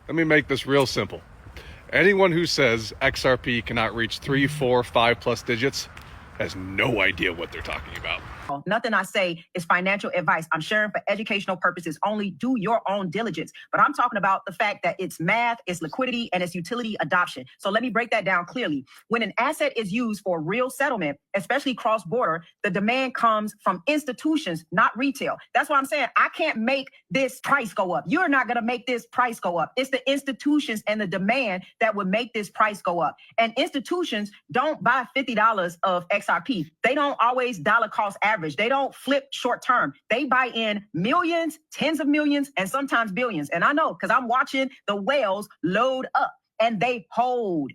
Let me make this real simple. Anyone who says XRP cannot reach 3, 4, 5 plus digits has no idea what they're talking about. Nothing I say is financial advice. I'm sharing for educational purposes only. Do your own diligence. But I'm talking about the fact that it's math, it's liquidity, and it's utility adoption. So let me break that down clearly. When an asset is used for real settlement, especially cross-border, the demand comes from institutions, not retail. That's why I'm saying I can't make this price go up. You're not going to make this price go up. It's the institutions and the demand that would make this price go up. And institutions don't buy $50 of XRP. They don't always dollar cost average. They don't flip short term. They buy in millions, tens of millions, and sometimes billions. And I know because I'm watching the whales load up. And they hold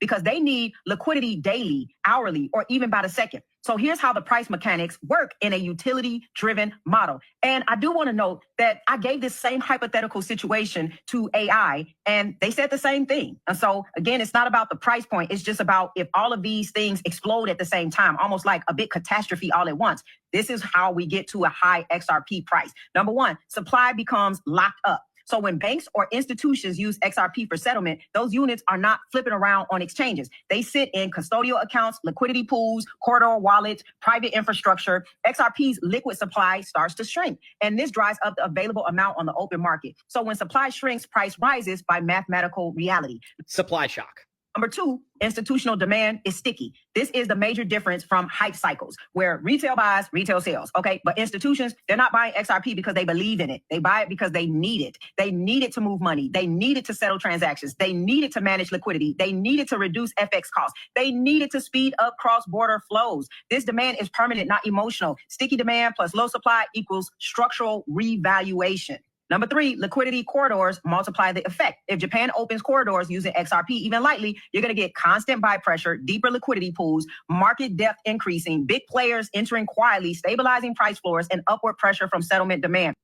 because they need liquidity daily, hourly, or even by the second. So here's how the price mechanics work in a utility-driven model. And I do want to note that I gave this same hypothetical situation to AI, and they said the same thing. And so, again, it's not about the price point. It's just about if all of these things explode at the same time, almost like a big catastrophe all at once. This is how we get to a high XRP price. Number one, supply becomes locked up. So when banks or institutions use XRP for settlement, those units are not flipping around on exchanges. They sit in custodial accounts, liquidity pools, corridor wallets, private infrastructure. XRP's liquid supply starts to shrink, and this dries up the available amount on the open market. So when supply shrinks, price rises by mathematical reality. Supply shock. Number two, institutional demand is sticky. This is the major difference from hype cycles where retail buys, retail sells. Okay. But institutions, they're not buying XRP because they believe in it. They buy it because they need it. They need it to move money. They need it to settle transactions. They need it to manage liquidity. They need it to reduce FX costs. They need it to speed up cross-border flows. This demand is permanent, not emotional. Sticky demand plus low supply equals structural revaluation. Number three, liquidity corridors multiply the effect. If Japan opens corridors using XRP even lightly, you're going to get constant buy pressure, deeper liquidity pools, market depth increasing, big players entering quietly, stabilizing price floors, and upward pressure from settlement demand.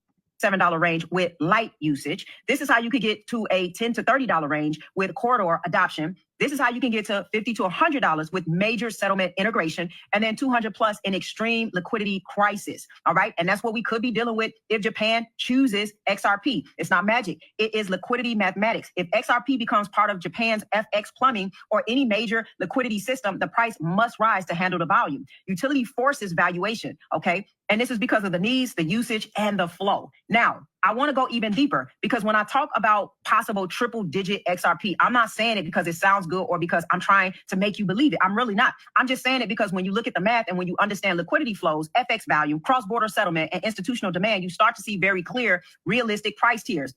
$7 range with light usage. This is how you could get to a $10 to $30 range with corridor adoption. This is how you can get to $50 to $100 with major settlement integration, and then 200 plus in extreme liquidity crisis. All right. And that's what we could be dealing with if Japan chooses XRP. It's not magic. It is liquidity mathematics. If XRP becomes part of Japan's FX plumbing or any major liquidity system, the price must rise to handle the volume. Utility forces valuation. Okay. And this is because of the needs, the usage, and the flow. Now, I want to go even deeper because when I talk about possible triple digit XRP, I'm not saying it because it sounds good or because I'm trying to make you believe it. I'm really not. I'm just saying it because when you look at the math and when you understand liquidity flows, FX value, cross-border settlement, and institutional demand, you start to see very clear, realistic price tiers.